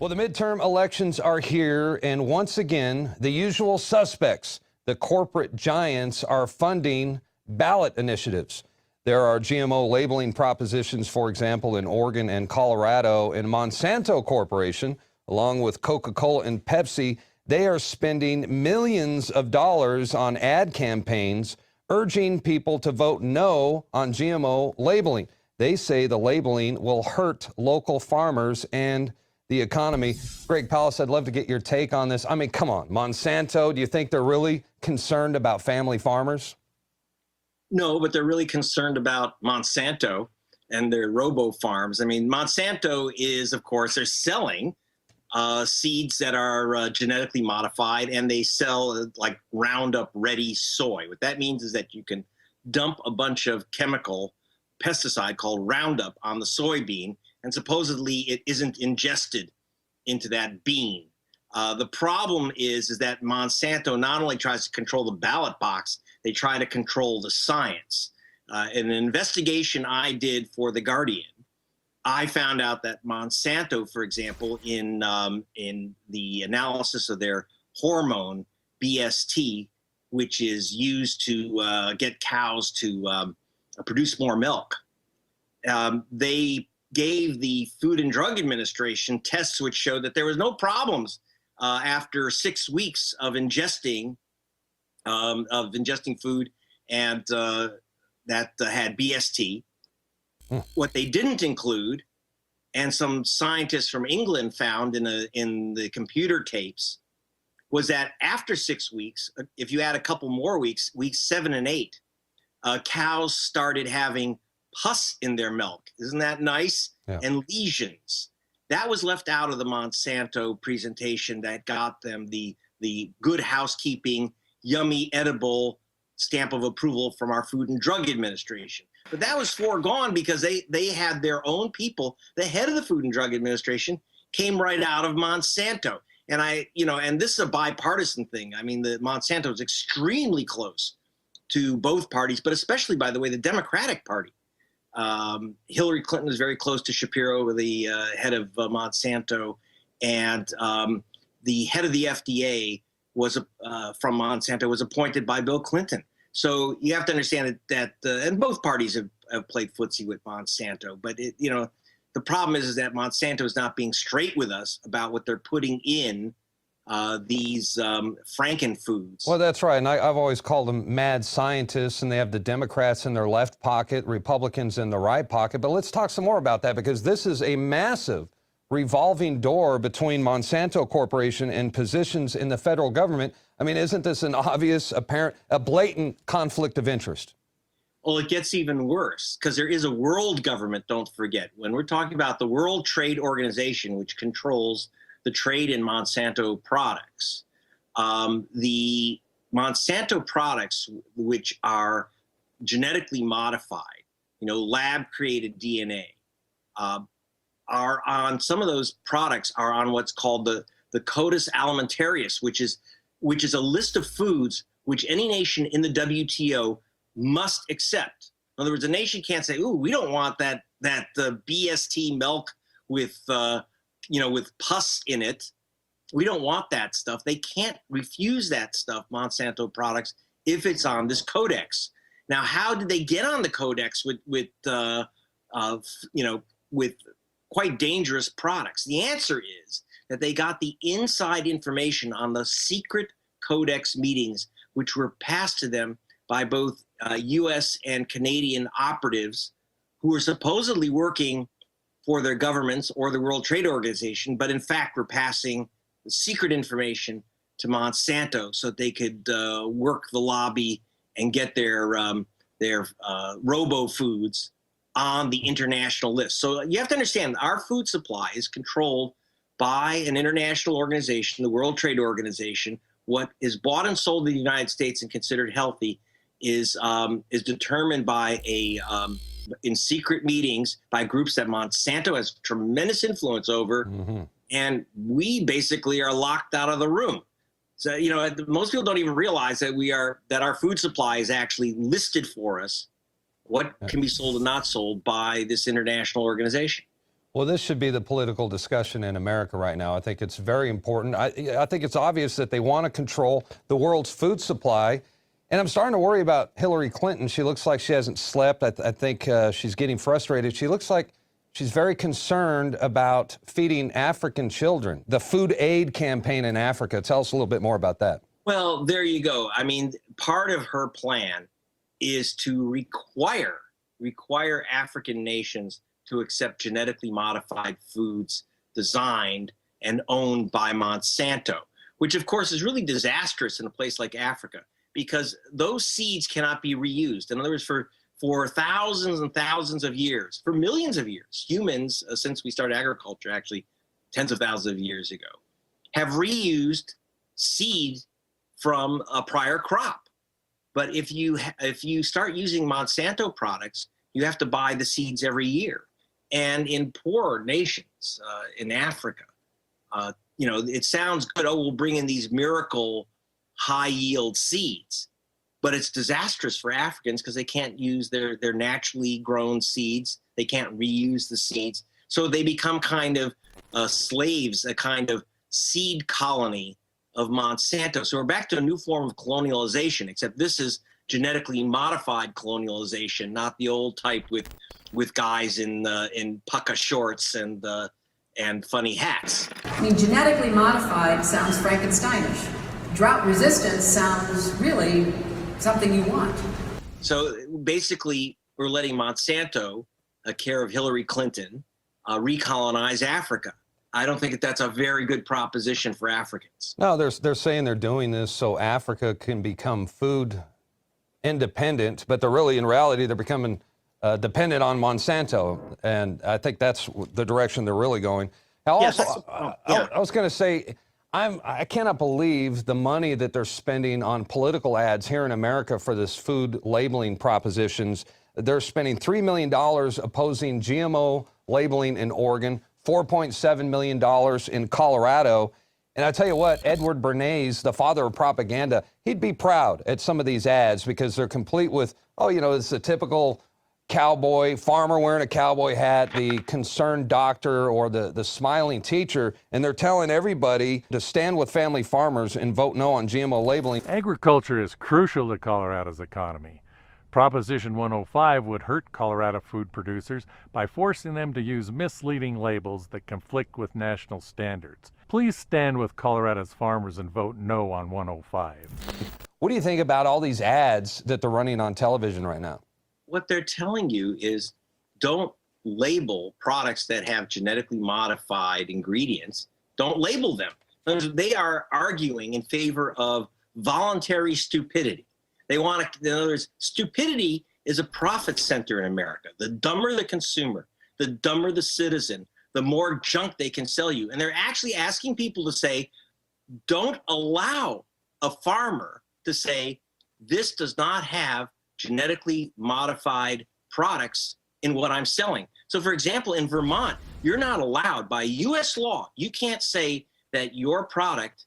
Well, the midterm elections are here, and once again, the usual suspects, the corporate giants, are funding ballot initiatives. There are GMO labeling propositions, for example, in Oregon and Colorado, and Monsanto Corporation, along with Coca-Cola and Pepsi, they are spending millions of dollars on ad campaigns urging people to vote no on GMO labeling. They say the labeling will hurt local farmers and the economy. Greg Palast, I'd love to get your take on this. I mean, come on, Monsanto, do you think they're really concerned about family farmers? No, but they're really concerned about Monsanto and their robo farms. I mean, Monsanto is, of course, they're selling seeds that are genetically modified, and they sell like Roundup ready soy. What that means is that you can dump a bunch of chemical pesticide called Roundup on the soybean, and supposedly it isn't ingested into that bean. The problem is that Monsanto not only tries to control the ballot box, they try to control the science. In an investigation I did for The Guardian, I found out that Monsanto, for example, in the analysis of their hormone BST, which is used to get cows to produce more milk, they gave the Food and Drug Administration tests which showed that there was no problems after 6 weeks of ingesting food and that had BST. What they didn't include, and some scientists from England found in the computer tapes, was that after 6 weeks, if you add a couple more weeks, weeks 7 and 8, cows started having pus in their milk. Isn't that nice? Yeah. And lesions. That was left out of the Monsanto presentation that got them the good housekeeping, yummy, edible stamp of approval from our Food and Drug Administration. But that was foregone because they had their own people. The head of the Food and Drug Administration came right out of Monsanto. And and this is a bipartisan thing. I mean, the Monsanto is extremely close to both parties, but especially, by the way, the Democratic Party. Hillary Clinton is very close to Shapiro, the head of Monsanto, and the head of the FDA was from Monsanto was appointed by Bill Clinton. So you have to understand that and both parties have played footsie with Monsanto. But the problem is that Monsanto is not being straight with us about what they're putting in these frankenfoods. Well, that's right. And I've always called them mad scientists, and they have the Democrats in their left pocket, Republicans in the right pocket. But let's talk some more about that, because this is a massive revolving door between Monsanto Corporation and positions in the federal government. I mean, isn't this an obvious, apparent, a blatant conflict of interest? Well, it gets even worse, because there is a world government, don't forget. When we're talking about the World Trade Organization, which controls the trade in Monsanto products, the Monsanto products, which are genetically modified, lab-created DNA, are on some of those products are on what's called the Codus Alimentarius, which is a list of foods which any nation in the WTO must accept. In other words, a nation can't say, "Ooh, we don't want that BST milk with with pus in it. We don't want that stuff." They can't refuse that stuff, Monsanto products, if it's on this codex. Now, how did they get on the codex with quite dangerous products? The answer is that they got the inside information on the secret codex meetings, which were passed to them by both U.S. and Canadian operatives who were supposedly working for their governments or the World Trade Organization, but in fact were passing the secret information to Monsanto so that they could work the lobby and get their robo foods on the international list. So you have to understand, our food supply is controlled by an international organization, the World Trade Organization. What is bought and sold in the United States and considered healthy is determined by in secret meetings by groups that Monsanto has tremendous influence over, and we basically are locked out of the room. So most people don't even realize that our food supply is actually listed for us, what can be sold and not sold by this international organization. Well, this should be the political discussion in America right now. I think it's very important. I think it's obvious that they want to control the world's food supply. And I'm starting to worry about Hillary Clinton. She looks like she hasn't slept. I think she's getting frustrated. She looks like she's very concerned about feeding African children. The food aid campaign in Africa. Tell us a little bit more about that. Well, there you go. I mean, part of her plan is to require African nations to accept genetically modified foods designed and owned by Monsanto, which of course is really disastrous in a place like Africa because those seeds cannot be reused. In other words, for thousands and thousands of years, for millions of years, humans, since we started agriculture, actually tens of thousands of years ago, have reused seed from a prior crop. But if you start using Monsanto products, you have to buy the seeds every year. And in poor nations, in Africa, it sounds good. Oh, we'll bring in these miracle high yield seeds, but it's disastrous for Africans because they can't use their naturally grown seeds. They can't reuse the seeds. So they become kind of slaves, a kind of seed colony of Monsanto. So we're back to a new form of colonialization, except this is genetically modified colonialization, not the old type with guys in pucka shorts and funny hats. I mean, genetically modified sounds Frankensteinish. Drought resistance sounds really something you want. So basically, we're letting Monsanto, a care of Hillary Clinton, recolonize Africa. I don't think that's a very good proposition for Africans. No, they're saying they're doing this so Africa can become food independent, but in reality, they're becoming dependent on Monsanto, and I think that's the direction they're really going. Now, also, I was going to say, I cannot believe the money that they're spending on political ads here in America for this food labeling propositions. They're spending $3 million opposing GMO labeling in Oregon, $4.7 million in Colorado. And I tell you what, Edward Bernays, the father of propaganda, he'd be proud at some of these ads because they're complete with, it's a typical cowboy, farmer wearing a cowboy hat, the concerned doctor or the smiling teacher, and they're telling everybody to stand with family farmers and vote no on GMO labeling. Agriculture is crucial to Colorado's economy. Proposition 105 would hurt Colorado food producers by forcing them to use misleading labels that conflict with national standards. Please stand with Colorado's farmers and vote no on 105. What do you think about all these ads that they're running on television right now? What they're telling you is don't label products that have genetically modified ingredients. Don't label them. They are arguing in favor of voluntary stupidity. They want to, in other words, stupidity is a profit center in America. The dumber the consumer, the dumber the citizen, the more junk they can sell you. And they're actually asking people to say, don't allow a farmer to say, this does not have genetically modified products in what I'm selling. So for example, in Vermont, you're not allowed by US law. You can't say that your product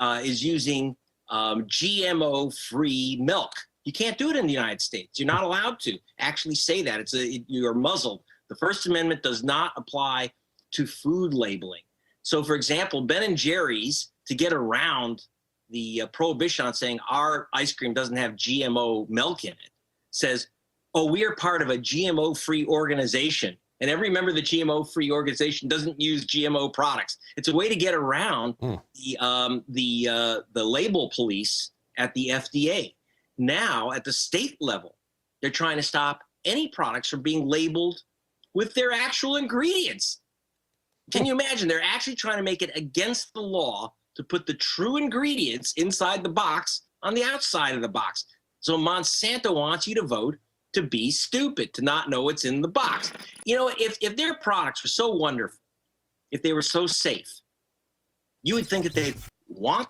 is using GMO-free milk. You can't do it in the United States. You're not allowed to actually say that. You're muzzled. The First Amendment does not apply to food labeling. So for example, Ben & Jerry's, to get around the prohibition on saying our ice cream doesn't have GMO milk in it, says, oh, we are part of a GMO-free organization. And every member of the GMO-free organization doesn't use GMO products. It's a way to get around the label police at the FDA. Now, at the state level, they're trying to stop any products from being labeled with their actual ingredients. Can you imagine? They're actually trying to make it against the law to put the true ingredients inside the box on the outside of the box. So Monsanto wants you to vote to be stupid, to not know what's in the box. If their products were so wonderful, if they were so safe, you would think that they'd want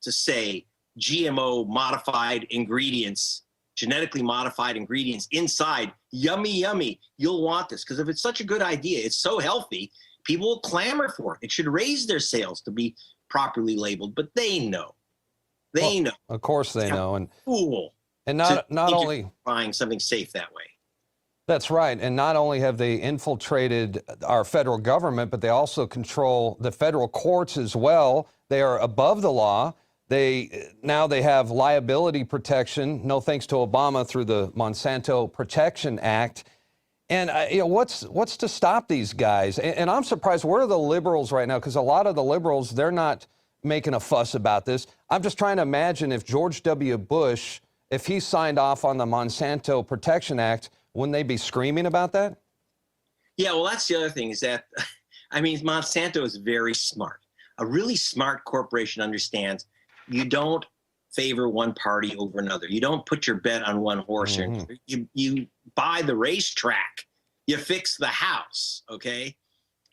to say GMO modified ingredients, genetically modified ingredients inside. Yummy, yummy. You'll want this. Because if it's such a good idea, it's so healthy, people will clamor for it. It should raise their sales to be properly labeled. But they know. They know. Of course they know. And fool. not only buying something safe that way. That's right. And not only have they infiltrated our federal government, but they also control the federal courts as well. They are above the law. Now they have liability protection, no thanks to Obama, through the Monsanto Protection Act. And what's to stop these guys? And I'm surprised. Where are the liberals right now? Because a lot of the liberals, they're not making a fuss about this. I'm just trying to imagine if George W. Bush, if he signed off on the Monsanto Protection Act, wouldn't they be screaming about that? Yeah, well, that's the other thing is that, I mean, Monsanto is very smart. A really smart corporation understands you don't favor one party over another. You don't put your bet on one horse. Mm-hmm. You buy the racetrack. You fix the house, okay?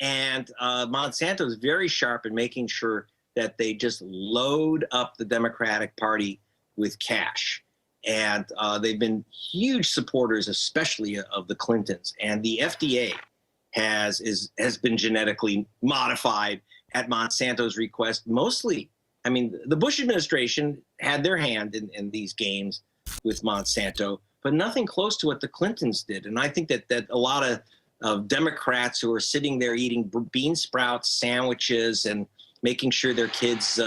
And Monsanto is very sharp in making sure that they just load up the Democratic Party with cash. And they've been huge supporters, especially of the Clintons. And the FDA has been genetically modified at Monsanto's request. Mostly, I mean, the Bush administration had their hand in these games with Monsanto, but nothing close to what the Clintons did. And I think that a lot of Democrats who are sitting there eating bean sprout sandwiches and making sure their kids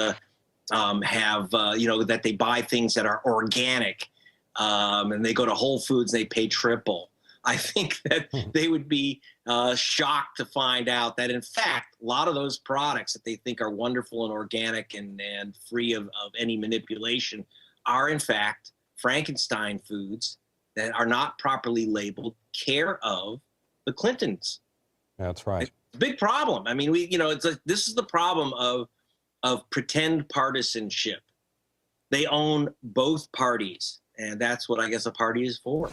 have, that they buy things that are organic, and they go to Whole Foods and they pay triple. I think that they would be shocked to find out that, in fact, a lot of those products that they think are wonderful and organic and free of any manipulation are, in fact, Frankenstein foods that are not properly labeled, care of the Clintons. That's right. It's a big problem. I mean, this is the problem of pretend partisanship. They own both parties, and that's what I guess a party is for.